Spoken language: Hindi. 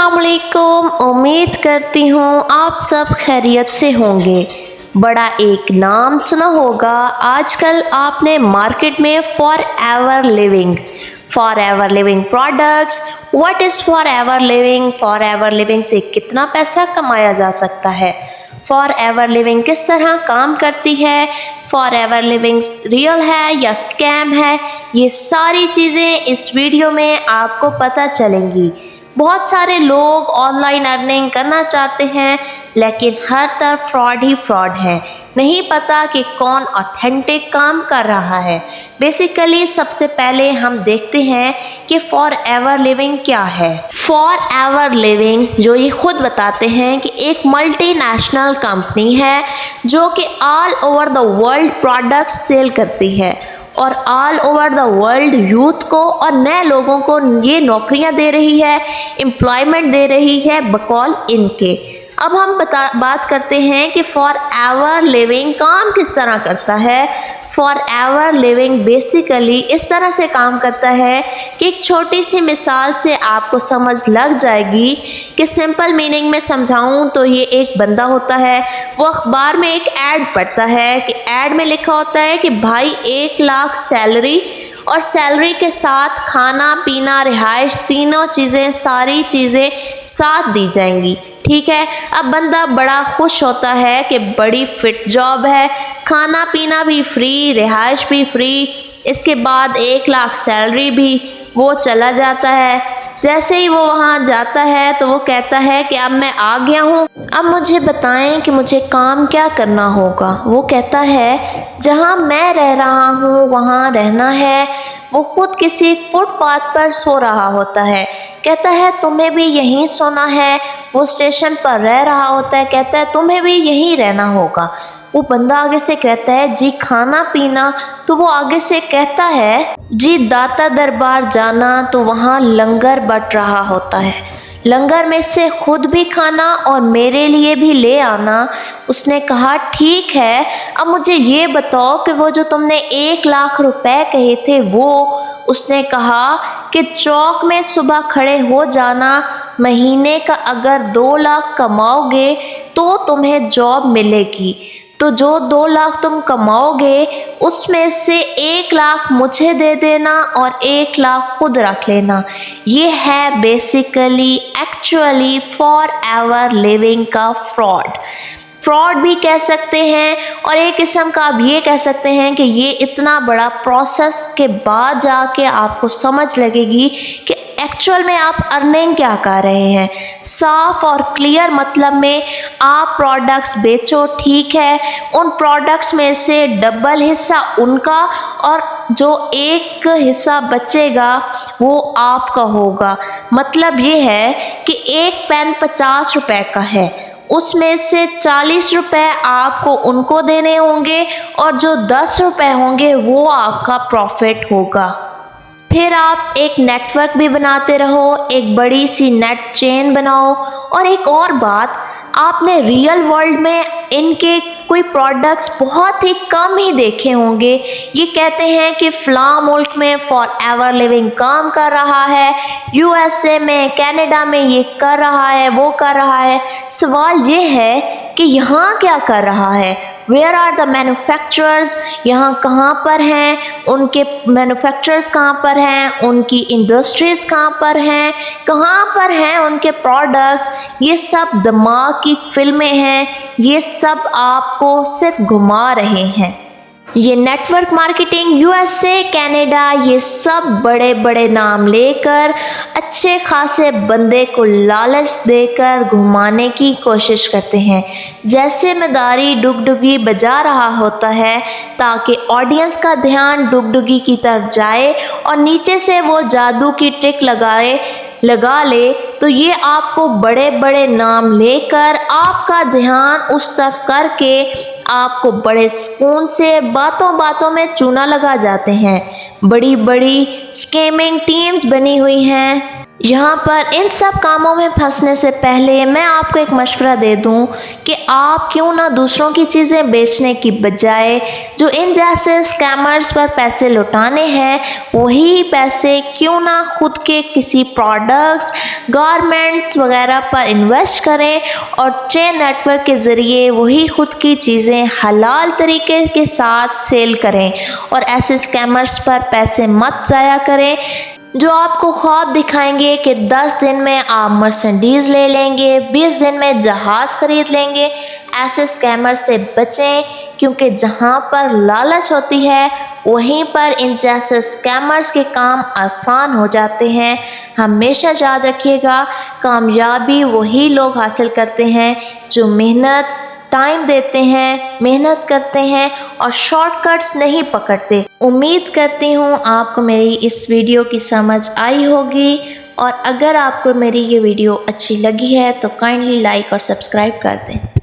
अस्सलाम वालेकुम। उम्मीद करती हूँ आप सब खैरियत से होंगे। बड़ा एक नाम सुना होगा आजकल आपने मार्केट में, for ever living products. What is for ever living? For ever living से कितना पैसा कमाया जा सकता है? फॉर एवर लिविंग किस तरह काम करती है? फॉर एवर लिविंग रियल है या स्कैम है? ये सारी चीज़ें इस वीडियो में आपको पता चलेंगी। बहुत सारे लोग ऑनलाइन अर्निंग करना चाहते हैं, लेकिन हर तरफ फ्रॉड ही फ्रॉड है। नहीं पता कि कौन ऑथेंटिक काम कर रहा है। बेसिकली सबसे पहले हम देखते हैं कि फॉर एवर लिविंग क्या है। फॉर एवर लिविंग जो ये खुद बताते हैं कि एक मल्टीनेशनल कंपनी है जो कि all over the world products sell करती है और all over the world youth को और नए लोगों को ये नौकरियां दे रही है, एम्प्लॉयमेंट दे रही है बकौल इनके। अब हम बात करते हैं कि फॉर एवर लिविंग काम किस तरह करता है। फॉर एवर लिविंग बेसिकली इस तरह से काम करता है कि एक छोटी सी मिसाल से आपको समझ लग जाएगी कि सिंपल मीनिंग में समझाऊं तो ये एक बंदा होता है, वो अखबार में एक ऐड पढ़ता है कि ऐड में लिखा होता है कि भाई 1 लाख सैलरी और सैलरी के साथ खाना पीना रिहाइश तीनों चीज़ें, सारी चीज़ें साथ दी जाएंगी। ठीक है, अब बंदा बड़ा खुश होता है कि बड़ी फिट जॉब है, खाना पीना भी फ्री, रिहाइश भी फ्री, इसके बाद 1 लाख सैलरी भी। वो चला जाता है। जैसे ही वो वहाँ जाता है तो वो कहता है कि अब मैं आ गया हूँ, अब मुझे बताएं कि मुझे काम क्या करना होगा। वो कहता है जहाँ मैं रह रहा हूँ वहाँ रहना है। वो खुद किसी फुटपाथ पर सो रहा होता है। कहता है तुम्हें भी यहीं सोना है। वो स्टेशन पर रह रहा होता है। कहता है तुम्हें भी यहीं रहना होगा। वो बंदा आगे से कहता है जी खाना पीना? तो वो आगे से कहता है जी दाता दरबार जाना। तो वहाँ लंगर बट रहा होता है, लंगर में से खुद भी खाना और मेरे लिए भी ले आना। उसने कहा ठीक है, अब मुझे ये बताओ कि वो जो तुमने 1 लाख रुपए कहे थे वो। उसने कहा कि चौक में सुबह खड़े हो जाना, महीने का अगर 2 लाख कमाओगे तो तुम्हें जॉब मिलेगी। तो जो 2 लाख तुम कमाओगे उसमें से 1 लाख मुझे दे देना और 1 लाख खुद रख लेना। ये है basically actually for ever living का फ्रॉड भी कह सकते हैं, और एक किस्म का आप ये कह सकते हैं कि ये इतना बड़ा प्रोसेस के बाद जाके आपको समझ लगेगी कि एक्चुअल में आप अर्निंग क्या कर रहे हैं। साफ और क्लियर मतलब में आप प्रोडक्ट्स बेचो, ठीक है, उन प्रोडक्ट्स में से डबल हिस्सा उनका और जो 1 हिस्सा बचेगा वो आपका होगा। मतलब ये है कि एक पेन 50 रुपए का है, उसमें से 40 रुपए आपको उनको देने होंगे और जो 10 रुपए होंगे वो आपका प्रॉफिट होगा। फिर आप एक नेटवर्क भी बनाते रहो, एक बड़ी सी नेट चेन बनाओ। और एक और बात, आपने रियल वर्ल्ड में इनके कोई प्रोडक्ट्स बहुत ही कम ही देखे होंगे। ये कहते हैं कि फ़लाँ मुल्क में फॉर एवर लिविंग काम कर रहा है, यूएसए में, कनाडा में ये कर रहा है, वो कर रहा है। सवाल ये है कि यहाँ क्या कर रहा है? Where are the manufacturers? यहाँ कहाँ पर हैं उनके मैन्युफैक्चरर्स? कहाँ पर हैं उनकी इंडस्ट्रीज़? कहाँ पर हैं उनके प्रोडक्ट्स? ये सब दिमाग की फिल्में हैं, ये सब आपको सिर्फ घुमा रहे हैं। ये नेटवर्क मार्केटिंग, यूएसए, कनाडा, ये सब बड़े बड़े नाम लेकर अच्छे खासे बंदे को लालच देकर घुमाने की कोशिश करते हैं। जैसे मदारी डुगडुगी बजा रहा होता है ताकि ऑडियंस का ध्यान डुगडुगी की तरफ जाए और नीचे से वो जादू की ट्रिक लगा ले, तो ये आपको बड़े बड़े नाम लेकर आपका ध्यान उस तरफ करके आपको बड़े सुकून से बातों बातों में चूना लगा जाते हैं। बड़ी बड़ी स्कैमिंग टीम्स बनी हुई हैं। यहाँ पर इन सब कामों में फंसने से पहले मैं आपको एक मशवरा दे दूँ कि आप क्यों ना दूसरों की चीज़ें बेचने की बजाय जो इन जैसे स्कैमर्स पर पैसे लुटाने हैं वही पैसे क्यों ना खुद के किसी प्रोडक्ट्स गारमेंट्स वगैरह पर इन्वेस्ट करें और चेन नेटवर्क के ज़रिए वही खुद की चीज़ें हलाल तरीके के साथ सेल करें और ऐसे स्कैमर्स पर पैसे मत ज़ाया करें जो आपको ख्वाब दिखाएंगे कि 10 दिन में आप मर्सिडीज़ ले लेंगे, 20 दिन में जहाज़ खरीद लेंगे। ऐसे स्कैमर से बचें क्योंकि जहां पर लालच होती है वहीं पर इन जैसे स्कैमर्स के काम आसान हो जाते हैं। हमेशा याद रखिएगा, कामयाबी वही लोग हासिल करते हैं जो मेहनत टाइम देते हैं, मेहनत करते हैं और शॉर्टकट्स नहीं पकड़ते। उम्मीद करती हूँ आपको मेरी इस वीडियो की समझ आई होगी और अगर आपको मेरी ये वीडियो अच्छी लगी है तो काइंडली लाइक और सब्सक्राइब कर दें।